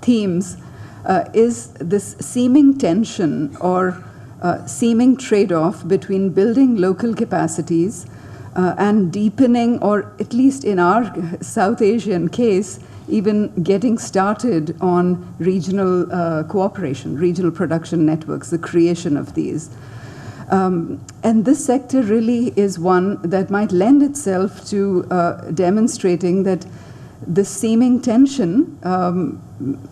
themes is this seeming tension or seeming trade-off between building local capacities and deepening, or at least in our South Asian case, even getting started on regional cooperation, regional production networks, the creation of these. And this sector really is one that might lend itself to demonstrating that the seeming tension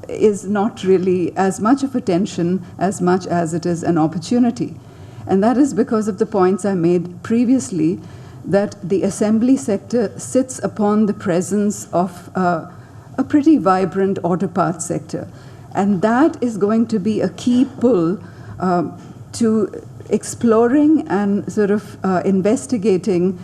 is not really as much of a tension as much as it is an opportunity. And that is because of the points I made previously, that the assembly sector sits upon the presence of a pretty vibrant auto parts sector. And that is going to be a key pull to exploring and sort of investigating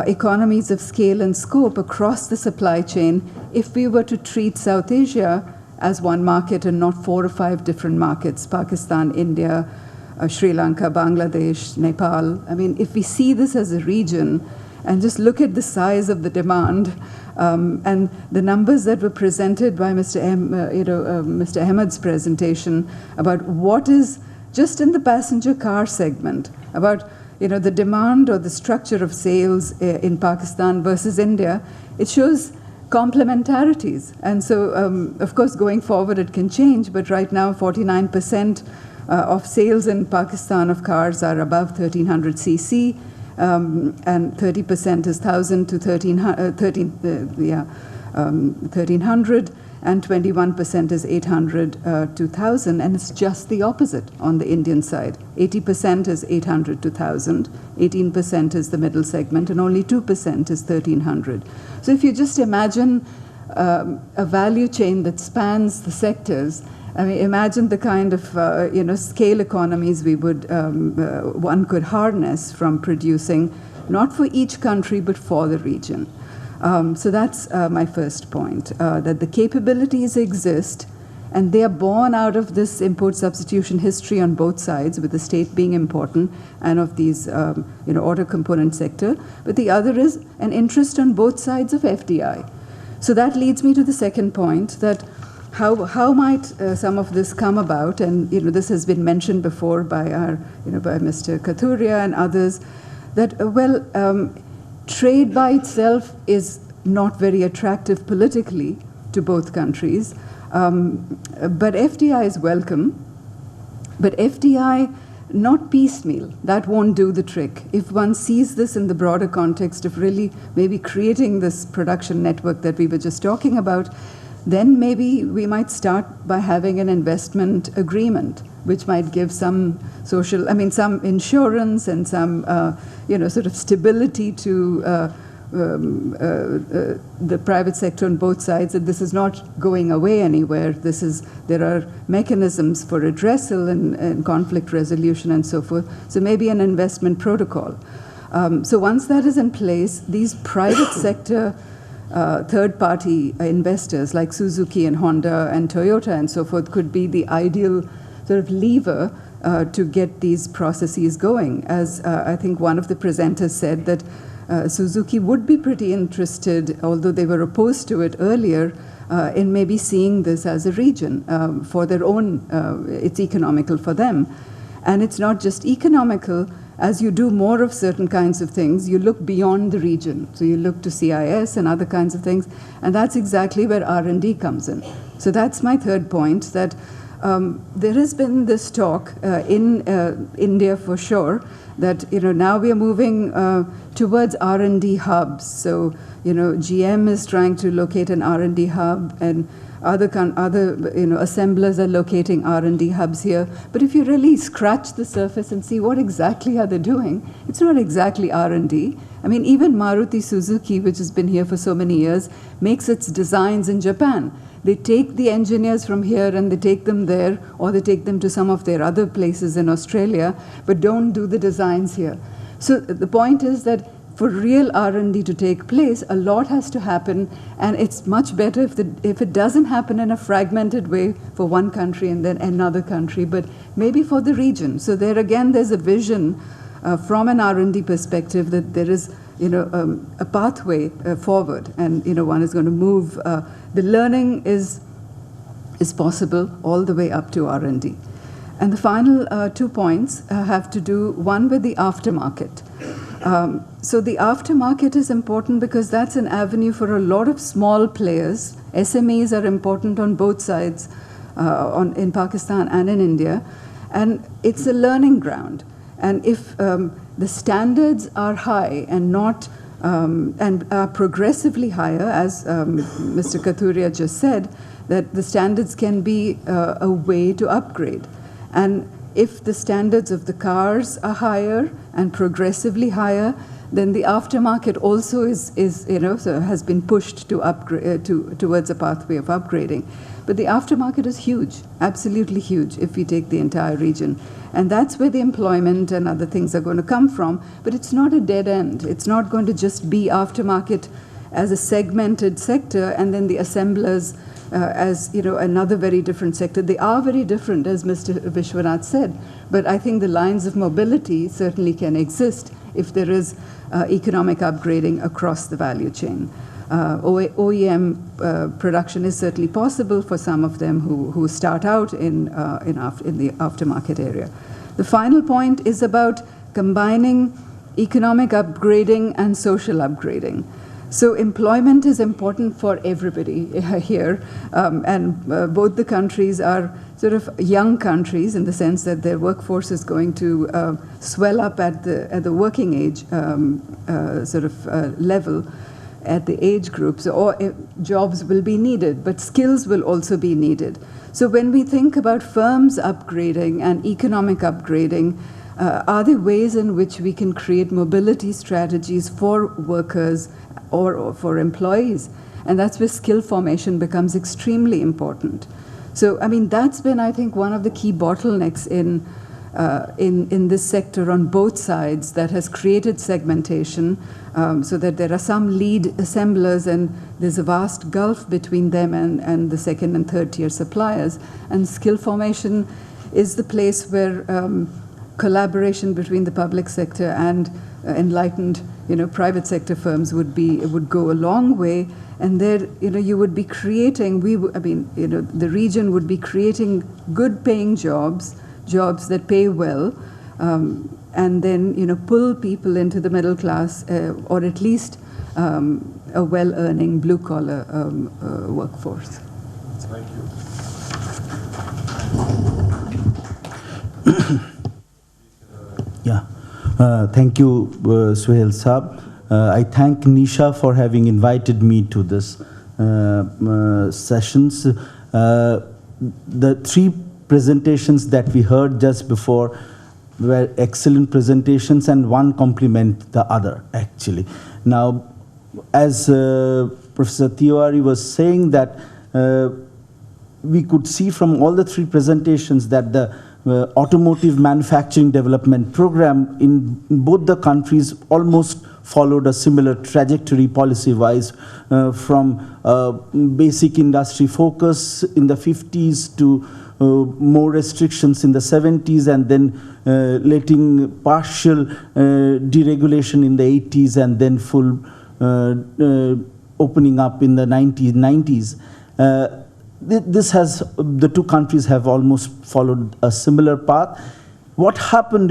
economies of scale and scope across the supply chain if we were to treat South Asia as one market and not 4 or 5 different markets, Pakistan, India, Sri Lanka, Bangladesh, Nepal. I mean, if we see this as a region and just look at the size of the demand and the numbers that were presented by Mr. Ahmed's presentation about what is just in the passenger car segment, about the demand or the structure of sales in Pakistan versus India, it shows complementarities. And so, of course, going forward it can change, but right now 49% of sales in Pakistan of cars are above 1300 cc, and 30% is 1000 to 1300, and 21% is 800 to 1000, and it's just the opposite on the Indian side. 80% is 800 to 1000, 18% is the middle segment, and only 2% is 1300. So if you just imagine a value chain that spans the sectors, I mean, imagine the kind of scale economies we would one could harness from producing, not for each country but for the region. So that's my first point, that the capabilities exist, and they are born out of this import substitution history on both sides, with the state being important, and of these auto component sector. But the other is an interest on both sides of FDI. So that leads me to the second point, that how might some of this come about? And this has been mentioned before by by Mr. Kathuria and others, that trade by itself is not very attractive politically to both countries, but FDI is welcome. But FDI, not piecemeal, that won't do the trick. If one sees this in the broader context of really maybe creating this production network that we were just talking about, then maybe we might start by having an investment agreement, which might give some some insurance and some, sort of stability to the private sector on both sides, that this is not going away anywhere. There are mechanisms for redressal and conflict resolution and so forth. So maybe an investment protocol. So once that is in place, these private sector third-party investors like Suzuki and Honda and Toyota and so forth could be the ideal sort of lever to get these processes going. As I think one of the presenters said, that Suzuki would be pretty interested, although they were opposed to it earlier, in maybe seeing this as a region for their own, it's economical for them. And it's not just economical. As you do more of certain kinds of things, you look beyond the region. So you look to CIS and other kinds of things, and that's exactly where R&D comes in. So that's my third point, that there has been this talk in India for sure, that now we are moving towards R&D hubs. So GM is trying to locate an R&D hub, and other assemblers are locating R&D hubs here. But if you really scratch the surface and see what exactly are they doing, it's not exactly R&D. I mean, even Maruti Suzuki, which has been here for so many years, makes its designs in Japan. They take the engineers from here and they take them there, or they take them to some of their other places in Australia, but don't do the designs here. So the point is that for real R&D to take place, a lot has to happen, and it's much better if it doesn't happen in a fragmented way for one country and then another country, but maybe for the region. So there again, there's a vision from an R&D perspective that there is a pathway forward, and one is going to move. The learning is is possible all the way up to R&D. And the final 2 points have to do, one, with the aftermarket. So the aftermarket is important because that's an avenue for a lot of small players. SMEs are important on both sides, in Pakistan and in India. And it's a learning ground. And if the standards are high and not and are progressively higher, as Mr. Kathuria just said, that the standards can be a way to upgrade. And if the standards of the cars are higher and progressively higher, then the aftermarket also is so has been pushed to upgrade towards a pathway of upgrading. But the aftermarket is huge, absolutely huge, if we take the entire region. And that's where the employment and other things are going to come from. But it's not a dead end. It's not going to just be aftermarket as a segmented sector and then the assemblers as another very different sector. They are very different, as Mr. Vishwanath said. But I think the lines of mobility certainly can exist if there is economic upgrading across the value chain. OEM production is certainly possible for some of them who start out in the aftermarket area. The final point is about combining economic upgrading and social upgrading. So employment is important for everybody here, and both the countries are sort of young countries in the sense that their workforce is going to swell up at the working age level, at the age groups, or jobs will be needed, but skills will also be needed. So when we think about firms upgrading and economic upgrading, are there ways in which we can create mobility strategies for workers or for employees? And that's where skill formation becomes extremely important. So, I mean, that's been, I think, one of the key bottlenecks in this sector on both sides that has created segmentation, so that there are some lead assemblers and there's a vast gulf between them and the second and third tier suppliers. And skill formation is the place where collaboration between the public sector and enlightened private sector firms would go a long way. And there, you would be creating, the region would be creating good paying jobs that pay well, and then, pull people into the middle class, or at least a well-earning blue-collar workforce. Thank you. Yeah, thank you, Suhail Saab. I thank Nisha for having invited me to this sessions. The three presentations that we heard just before were excellent presentations, and one complement the other, actually. Now, as Professor Tiwari was saying, that we could see from all the three presentations that the automotive manufacturing development program in both the countries almost followed a similar trajectory policy-wise, from basic industry focus in the 50s to more restrictions in the 70s, and then letting partial deregulation in the 80s, and then full opening up in the 1990s. The two countries have almost followed a similar path. What happened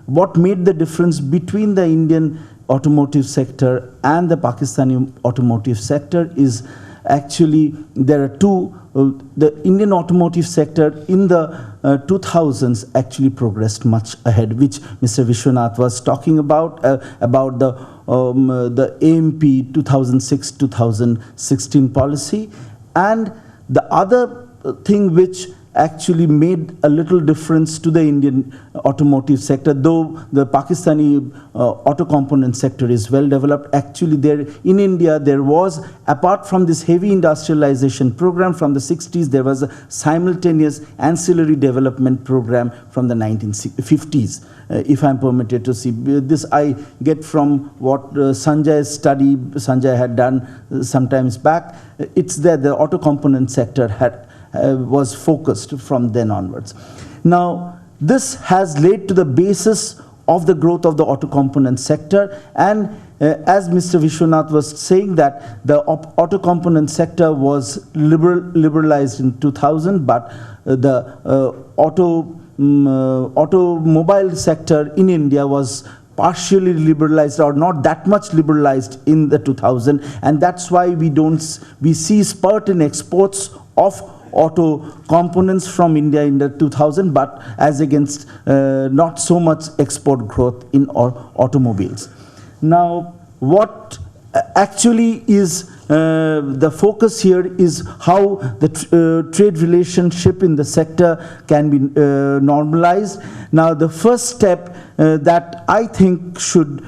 what made the difference between the Indian automotive sector and the Pakistani automotive sector is actually there are two. The Indian automotive sector in the 2000s actually progressed much ahead, which Mr. Vishwanath was talking about the AMP 2006-2016 policy. And the other thing which actually made a little difference to the Indian automotive sector, though the Pakistani auto component sector is well developed, actually in India there was, apart from this heavy industrialization program from the 60s, there was a simultaneous ancillary development program from the 1950s. If I'm permitted to see this, I get from what Sanjay's study Sanjay had done sometimes back. It's there the auto component sector was focused from then onwards. Now, this has led to the basis of the growth of the auto component sector. And as Mr. Vishwanath was saying, that the auto component sector was liberalized in 2000, but the automobile sector in India was partially liberalized or not that much liberalized in the 2000, and that's why we see spurt in exports of auto components from India in the 2000, but as against not so much export growth in automobiles. Now, what actually is the focus here is how the trade relationship in the sector can be normalized. Now, the first step that I think should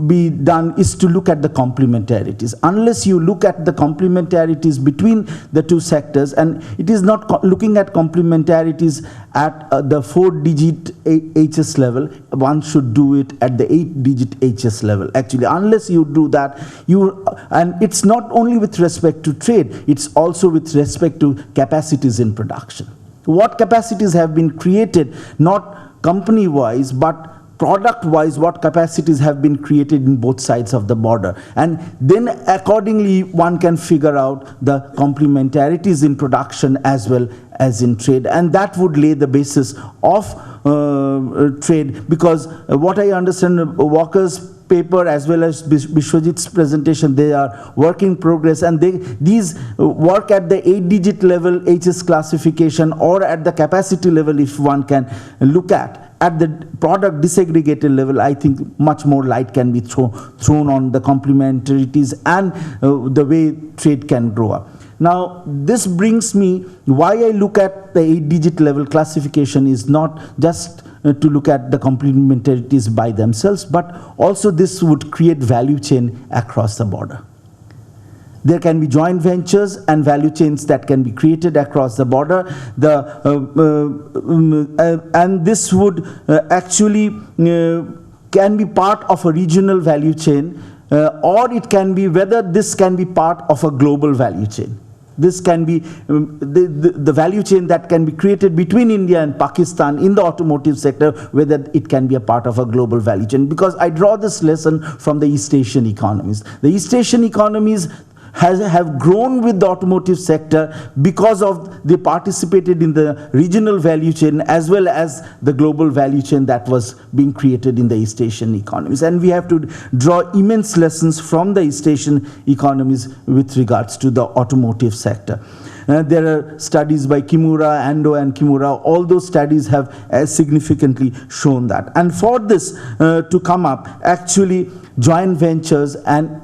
be done is to look at the complementarities. Unless you look at the complementarities between the two sectors, and it is not looking at complementarities at the 4-digit HS level, one should do it at the 8-digit HS level. Actually, unless you do that, and it's not only with respect to trade, it's also with respect to capacities in production. What capacities have been created, not company-wise, but product-wise, what capacities have been created in both sides of the border. And then accordingly, one can figure out the complementarities in production as well as in trade. And that would lay the basis of trade, because what I understand, Walker's paper as well as Bishwajit's presentation, they are work in progress, and these work at the 8-digit level HS classification, or at the capacity level if one can look at the product disaggregated level. I think much more light can be thrown on the complementarities and the way trade can grow up. Now, this brings me why I look at the 8-digit level classification is not just to look at the complementarities by themselves, but also this would create value chain across the border. There can be joint ventures and value chains that can be created across the border. And this would actually can be part of a regional value chain, or it can be whether this can be part of a global value chain. This can be the value chain that can be created between India and Pakistan in the automotive sector, whether it can be a part of a global value chain. Because I draw this lesson from the East Asian economies. The East Asian economies have grown with the automotive sector because of they participated in the regional value chain as well as the global value chain that was being created in the East Asian economies. And we have to draw immense lessons from the East Asian economies with regards to the automotive sector. There are studies by Kimura, Ando and Kimura. All those studies have significantly shown that. And for this to come up, actually joint ventures and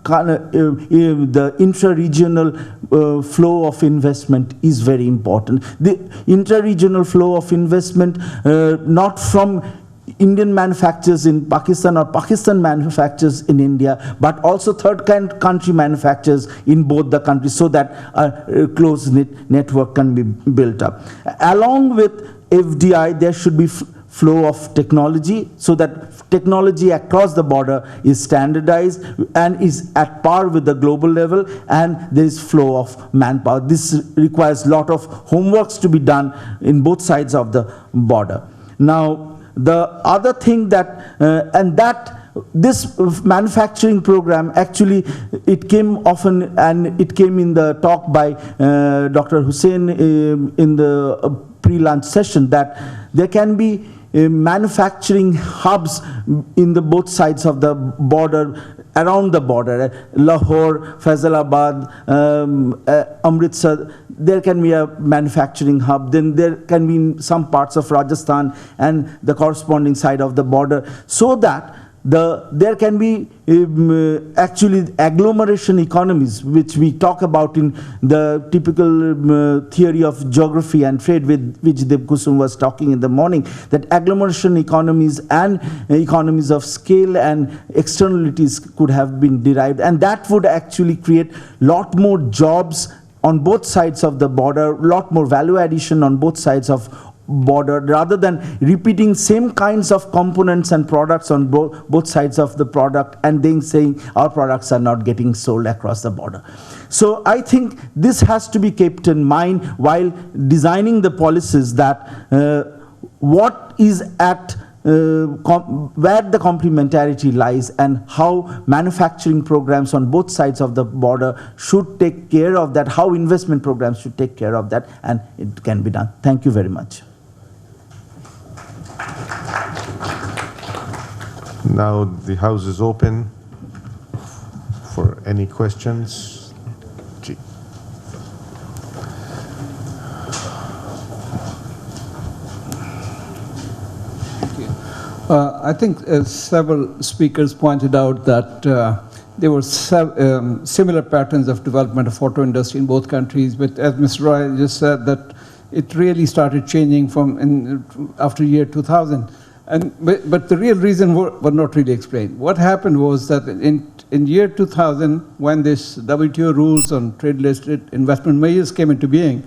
the intra-regional flow of investment is very important. The intra-regional flow of investment, not from Indian manufacturers in Pakistan or Pakistan manufacturers in India, but also third country manufacturers in both the countries, so that a close-knit network can be built up. Along with FDI, there should be flow of technology, so that technology across the border is standardized and is at par with the global level, and there is flow of manpower. This requires a lot of homeworks to be done in both sides of the border. Now, the other thing that, this manufacturing program, actually, it came often, and it came in the talk by Dr. Hussain in the pre-lunch session, that there can be manufacturing hubs in the both sides of the border, around the border, Lahore, Faisalabad, Amritsar. There can be a manufacturing hub. Then there can be in some parts of Rajasthan and the corresponding side of the border, so that there can be actually agglomeration economies, which we talk about in the typical theory of geography and trade, with which Dev Kusum was talking in the morning, that agglomeration economies and economies of scale and externalities could have been derived, and that would actually create a lot more jobs on both sides of the border, a lot more value addition on both sides of border, rather than repeating same kinds of components and products on both sides of the product and then saying our products are not getting sold across the border. So I think this has to be kept in mind while designing the policies, that what is at where the complementarity lies and how manufacturing programs on both sides of the border should take care of that, how investment programs should take care of that, and it can be done. Thank you very much. Now the House is open for any questions. Ji. I think several speakers pointed out that there were similar patterns of development of auto industry in both countries, but as Mr. Roy just said, that it really started changing after year 2000. But the real reason were not really explained. What happened was that in year 2000, when this WTO rules on trade-related investment measures came into being,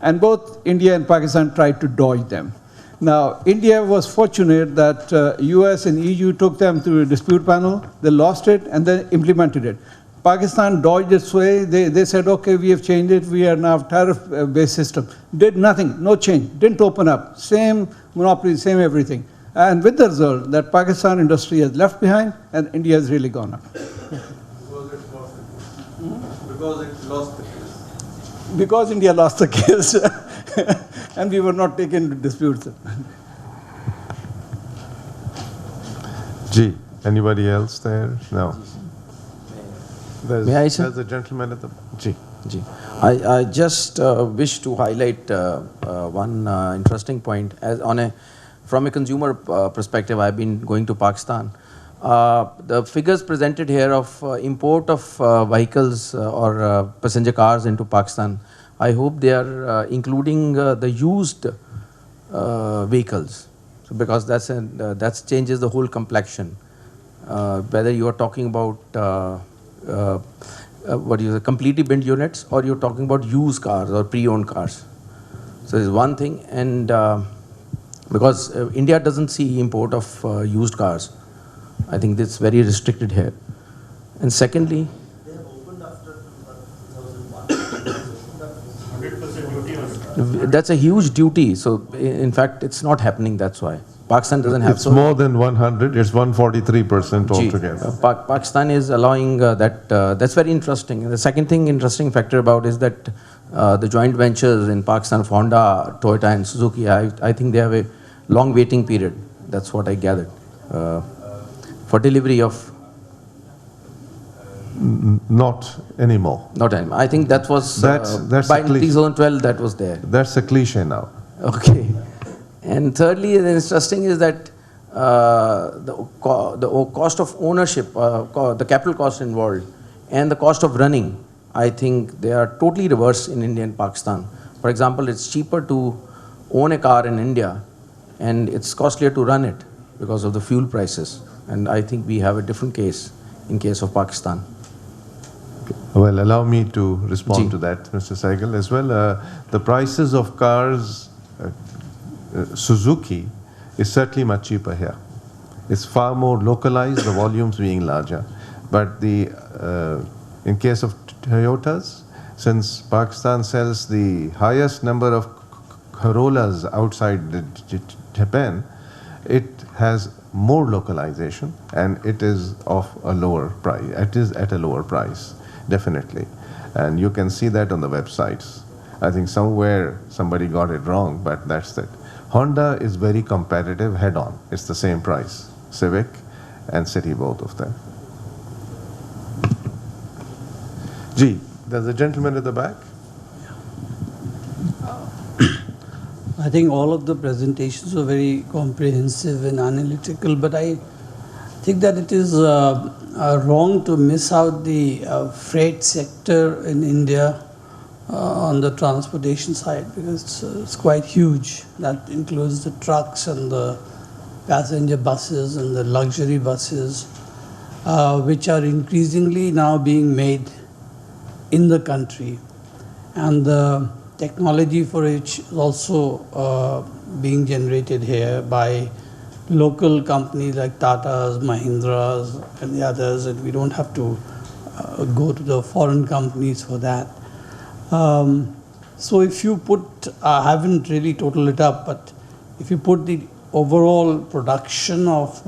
and both India and Pakistan tried to dodge them. Now, India was fortunate that US and EU took them through a dispute panel, they lost it, and then implemented it. Pakistan dodged its way, they said, okay, we have changed it, we are now tariff-based system. Did nothing, no change, didn't open up, same monopoly, same everything. And with the result that Pakistan industry has left behind and India has really gone up. Because it lost the case. Because India lost the case. And we were not taken to disputes. Ji, anybody else there? No. May I, sir? There's a gentleman at the... Ji. Ji. I just wish to highlight one interesting point. From a consumer perspective, I've been going to Pakistan. The figures presented here of import of vehicles or passenger cars into Pakistan, I hope they are including the used vehicles, so because that changes the whole complexion. Whether you are talking about completely built units, or you're talking about used cars or pre-owned cars. So there's one thing, and because India doesn't see import of used cars, I think that's very restricted here. And secondly, they have opened after 2001. That's a huge duty. So in fact, it's not happening. That's why Pakistan doesn't have. It's more than 100. It's 143% altogether. Pakistan is allowing that. That's very interesting. And the second interesting factor about is that the joint ventures in Pakistan of Honda, Toyota, and Suzuki. I think they have a long waiting period. That's what I gathered for delivery of. Not anymore. Not anymore. I think that was that's by 2012 that was there. That's a cliche now. Okay. And thirdly, the interesting is that the cost of ownership, the capital cost involved, and the cost of running, I think they are totally reversed in India and Pakistan. For example, it's cheaper to own a car in India, and it's costlier to run it because of the fuel prices. And I think we have a different case in case of Pakistan. Well, allow me to respond to that, Mr. Saigal, as well. The prices of cars, Suzuki, is certainly much cheaper here. It's far more localized, the volumes being larger. But in case of Toyotas, since Pakistan sells the highest number of Corollas outside Japan, it has more localization, and it is of a lower price. It is at a lower price, definitely. And you can see that on the websites. I think somewhere somebody got it wrong, but that's it. Honda is very competitive head-on. It's the same price, Civic and City, both of them. Gee, there's a gentleman at the back. I think all of the presentations were very comprehensive and analytical, but I think that it is wrong to miss out the freight sector in India on the transportation side, because it's quite huge. That includes the trucks and the passenger buses and the luxury buses, which are increasingly now being made in the country. And the technology for which is also being generated here by local companies like Tata's, Mahindra's, and the others, and we don't have to go to the foreign companies for that. So if you put, I haven't really totaled it up, but if you put the overall production of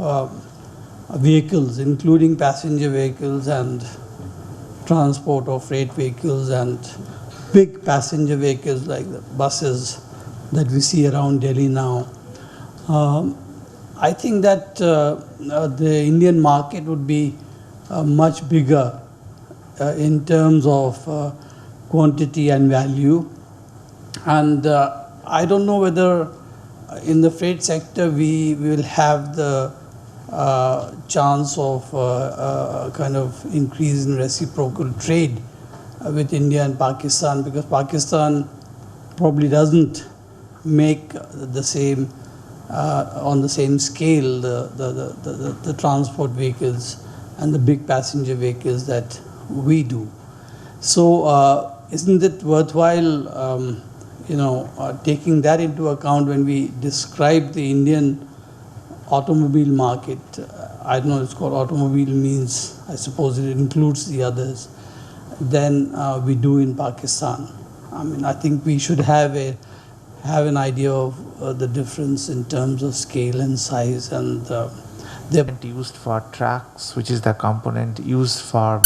vehicles, including passenger vehicles and transport of freight vehicles and big passenger vehicles like the buses that we see around Delhi now. I think that the Indian market would be much bigger in terms of quantity and value. And I don't know whether in the freight sector we will have the chance of kind of increase in reciprocal trade with India and Pakistan, because Pakistan probably doesn't make the same on the same scale the transport vehicles and the big passenger vehicles that we do. So isn't it worthwhile taking that into account when we describe the Indian automobile market? I don't know, it's called automobile means, I suppose it includes the others, than we do in Pakistan. I mean, I think we should have an idea of the difference in terms of scale and size, and used for trucks, which is the component used for